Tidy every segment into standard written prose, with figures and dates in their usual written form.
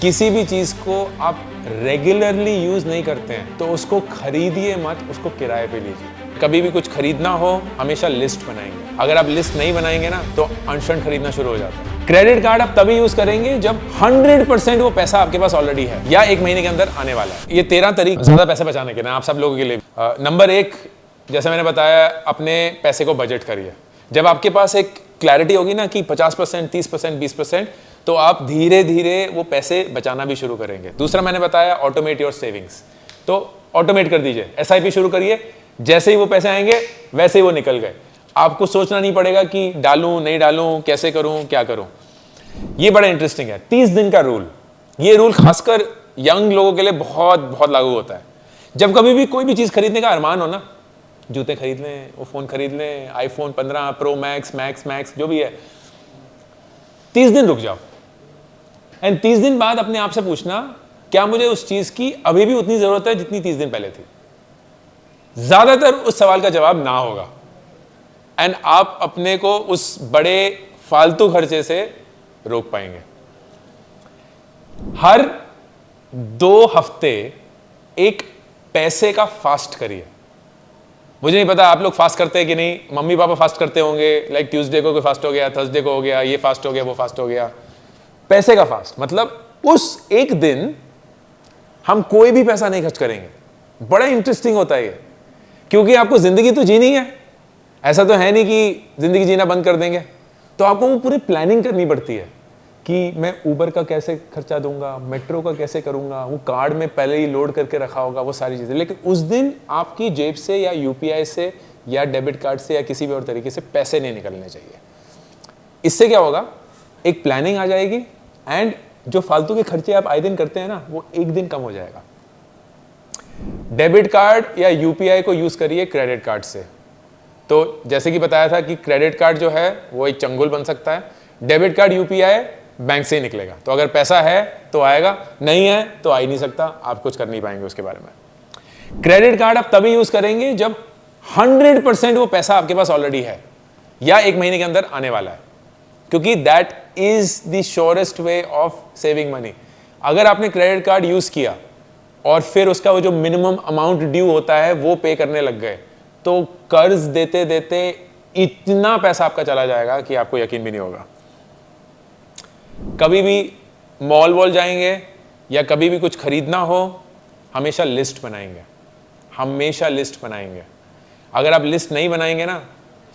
किसी भी चीज को आप रेगुलरली यूज नहीं करते हैं तो उसको खरीदिए मत, उसको किराए पे लीजिए। कभी भी कुछ खरीदना हो हमेशा लिस्ट बनाएंगे। अगर आप लिस्ट नहीं बनाएंगे ना तो अनशन खरीदना शुरू हो जाता है। क्रेडिट कार्ड आप तभी यूज करेंगे जब 100% वो पैसा आपके पास ऑलरेडी है या 1 महीने के अंदर आने वाला है। ये 13 तरीके ज्यादा पैसे बचाने के ना आप सब लोगों के लिए। नंबर 1, जैसे मैंने बताया, अपने पैसे को बजट करिए। जब आपके पास एक क्लैरिटी होगी ना कि 50%, 30%, 20%, तो आप धीरे धीरे वो पैसे बचाना भी शुरू करेंगे। दूसरा मैंने बताया ऑटोमेट योर सेविंग्स, तो ऑटोमेट कर दीजिए, एसआईपी शुरू करिए। जैसे ही वो पैसे आएंगे वैसे ही वो निकल गए। आपको सोचना नहीं पड़ेगा कि डालूं नहीं डालूं, कैसे करूं क्या करूं। ये बड़ा इंटरेस्टिंग है। 30 दिन का रूल, ये रूल खासकर यंग लोगों के लिए बहुत बहुत लागू होता है। जब कभी भी कोई भी चीज खरीदने का अरमान हो ना, जूते खरीद लें, वो फोन खरीद लें, आईफोन 15 प्रो मैक्स, मैक्स जो भी है, 30 दिन रुक जाओ एंड 30 दिन बाद अपने आप से पूछना, क्या मुझे उस चीज की अभी भी उतनी जरूरत है जितनी 30 दिन पहले थी। ज्यादातर उस सवाल का जवाब ना होगा एंड आप अपने को उस बड़े फालतू खर्चे से रोक पाएंगे। हर 2 हफ्ते एक पैसे का फास्ट करिए। मुझे नहीं पता आप लोग फास्ट करते हैं कि नहीं, मम्मी पापा फास्ट करते होंगे, लाइक ट्यूसडे को फास्ट हो गया, थर्सडे को हो गया, ये फास्ट हो गया, वो फास्ट हो गया। पैसे का फास्ट मतलब उस एक दिन हम कोई भी पैसा नहीं खर्च करेंगे। बड़ा इंटरेस्टिंग होता है ये, क्योंकि आपको जिंदगी तो जीनी है। ऐसा तो है नहीं कि जिंदगी जीना बंद कर देंगे, तो आपको वो पूरी प्लानिंग करनी पड़ती है कि मैं ऊबर का कैसे खर्चा दूंगा, मेट्रो का कैसे करूंगा, वो कार्ड में पहले ही लोड करके रखा होगा, वो सारी चीजें। लेकिन उस दिन आपकी जेब से या यूपीआई से या डेबिट कार्ड से या किसी भी और तरीके से पैसे नहीं निकलने चाहिए। इससे क्या होगा, एक प्लानिंग आ जाएगी एंड जो फालतू के खर्चे आप आए दिन करते हैं ना, वो एक दिन कम हो जाएगा। डेबिट कार्ड या यूपीआई को यूज करिए क्रेडिट कार्ड से। तो जैसे कि बताया था कि क्रेडिट कार्ड जो है वो एक चंगुल बन सकता है, डेबिट कार्ड यूपीआई बैंक से ही निकलेगा। तो अगर पैसा है तो आएगा, नहीं है तो आ ही नहीं सकता, आप कुछ कर नहीं पाएंगे उसके बारे में। क्रेडिट कार्ड आप तभी यूज करेंगे जब 100% वो पैसा आपके पास ऑलरेडी है या 1 महीने के अंदर आने वाला है, क्योंकि that is the surest way of saving money. अगर आपने क्रेडिट कार्ड यूज किया और फिर उसका वो जो मिनिमम अमाउंट ड्यू होता है वो पे करने लग गए, तो कर्ज देते देते इतना पैसा आपका चला जाएगा कि आपको यकीन भी नहीं होगा। कभी भी मॉल वॉल जाएंगे या कभी भी कुछ खरीदना हो, हमेशा लिस्ट बनाएंगे, हमेशा लिस्ट बनाएंगे। अगर आप लिस्ट नहीं बनाएंगे ना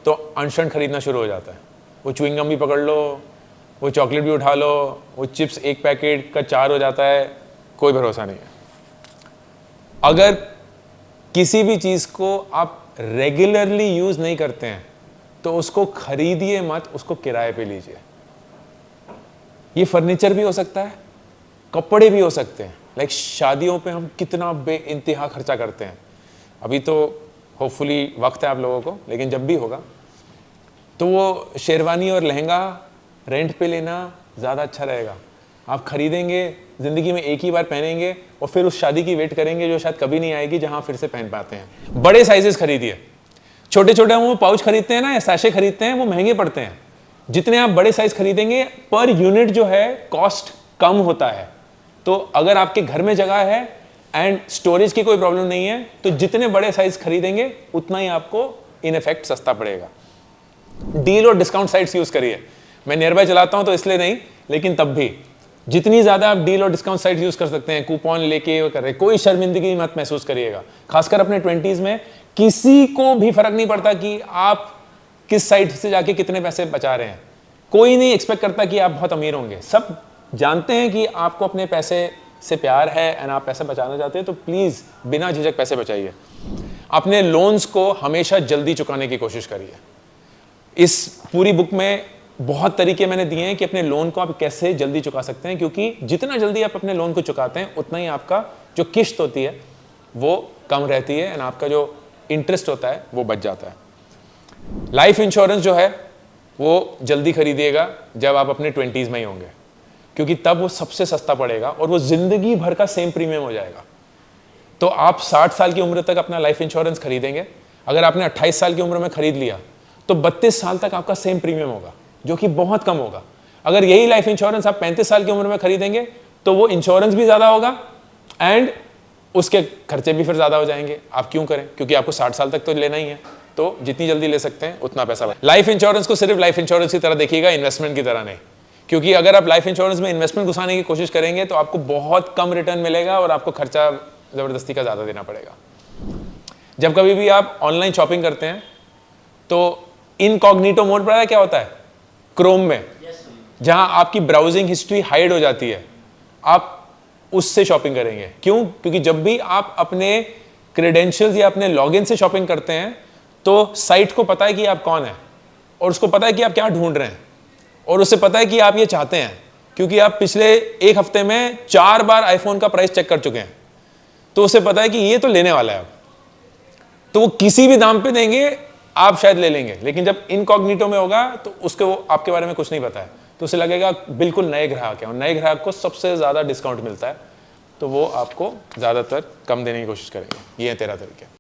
तो अनशन खरीदना शुरू हो जाता है। वो च्युइंगम भी पकड़ लो, वो चॉकलेट भी उठा लो, वो चिप्स एक पैकेट का 4 हो जाता है, कोई भरोसा नहीं है। अगर किसी भी चीज को आप रेगुलरली यूज नहीं करते हैं तो उसको खरीदिए मत, उसको किराए पे लीजिए। ये फर्नीचर भी हो सकता है, कपड़े भी हो सकते हैं। लाइक शादियों पे हम कितना बेइंतहा खर्चा करते हैं। अभी तो होपफुली वक्त है आप लोगों को, लेकिन जब भी होगा तो वो शेरवानी और लहंगा रेंट पे लेना ज़्यादा अच्छा रहेगा। आप खरीदेंगे, ज़िंदगी में एक ही बार पहनेंगे और फिर उस शादी की वेट करेंगे जो शायद कभी नहीं आएगी, जहां फिर से पहन पाते हैं। बड़े साइजेस खरीदिए। छोटे छोटे वो पाउच खरीदते हैं ना या सैशे खरीदते हैं, वो महंगे पड़ते हैं। जितने आप बड़े साइज खरीदेंगे पर यूनिट जो है कॉस्ट कम होता है। तो अगर आपके घर में जगह है एंड स्टोरेज की कोई प्रॉब्लम नहीं है तो जितने बड़े साइज खरीदेंगे उतना ही आपको इन इफेक्ट सस्ता पड़ेगा। डील और डिस्काउंट साइट्स यूज करिए। मैं नियर बाय चलाता हूं तो इसलिए नहीं, लेकिन तब भी जितनी ज्यादा आप डील और डिस्काउंट साइट यूज कर सकते हैं, कूपन लेके कर रहे, कोई शर्मिंदगी मत महसूस करिएगा। खासकर अपने 20s में किसी को भी फर्क नहीं पड़ता कि आप किस साइट से जाके कितने पैसे बचा रहे हैं। कोई नहीं एक्सपेक्ट करता कि आप बहुत अमीर होंगे। सब जानते हैं कि आपको अपने पैसे से प्यार है एंड आप पैसे बचाना चाहते हैं, तो प्लीज बिना झिझक पैसे बचाइए। अपने लोन्स को हमेशा जल्दी चुकाने की कोशिश करिए। इस पूरी बुक में बहुत तरीके मैंने दिए हैं कि अपने लोन को आप कैसे जल्दी चुका सकते हैं, क्योंकि जितना जल्दी आप अपने लोन को चुकाते हैं उतना ही आपका जो किश्त होती है वो कम रहती है एंड आपका जो इंटरेस्ट होता है वो बच जाता है। लाइफ इंश्योरेंस जो है वो जल्दी खरीदिएगा जब आप अपने 20s में ही होंगे, क्योंकि तब वो सबसे सस्ता पड़ेगा और वो जिंदगी भर का सेम प्रीमियम हो जाएगा। तो आप 60 साल की उम्र तक अपना लाइफ इंश्योरेंस खरीदेंगे। अगर आपने 28 साल की उम्र में खरीद लिया तो 32 साल तक आपका सेम प्रीमियम होगा, जो कि बहुत कम होगा। अगर यही लाइफ इंश्योरेंस आप 35 साल की उम्र में खरीदेंगे तो वो इंश्योरेंस भी ज़्यादा होगा एंड उसके खर्चे भी फिर ज़्यादा हो जाएंगे। आप क्यों करें? क्योंकि आपको 60 साल तक तो लेना ही है, तो जितनी जल्दी ले सकते हैं उतना पैसा। लाइफ इंश्योरेंस को सिर्फ लाइफ इंश्योरेंस की तरह देखिएगा, इन्वेस्टमेंट की तरह नहीं। क्योंकि अगर आप लाइफ इंश्योरेंस में इन्वेस्टमेंट घुसाने की कोशिश करेंगे तो आपको बहुत कम रिटर्न मिलेगा और आपको खर्चा ज़बरदस्ती का ज़्यादा देना पड़ेगा। जब कभी भी आप ऑनलाइन शॉपिंग करते हैं तो इनकॉग्निटो मोड पर क्या होता है? क्रोम में, जहां आपकी ब्राउजिंग हिस्ट्री हाइड हो जाती है, आप उससे शॉपिंग करेंगे। क्यों? क्योंकि जब भी आप अपने क्रेडेंशियल्स या अपने लॉगिन से शॉपिंग करते हैं तो साइट को पता है कि आप कौन है और उसको पता है कि आप क्या ढूंढ रहे हैं और उसे पता है कि आप ये चाहते हैं, क्योंकि आप पिछले एक हफ्ते में 4 बार आईफोन का प्राइस चेक कर चुके हैं। तो उसे पता है कि ये तो लेने वाला है अब, तो वो किसी भी दाम पे देंगे, आप शायद ले लेंगे। लेकिन जब इनकॉग्निटो में होगा तो उसको आपके बारे में कुछ नहीं पता है, तो उसे लगेगा बिल्कुल नए ग्राहक है और नए ग्राहक को सबसे ज़्यादा डिस्काउंट मिलता है, तो वो आपको ज़्यादातर कम देने की कोशिश करेंगे। ये है 13 तरीके।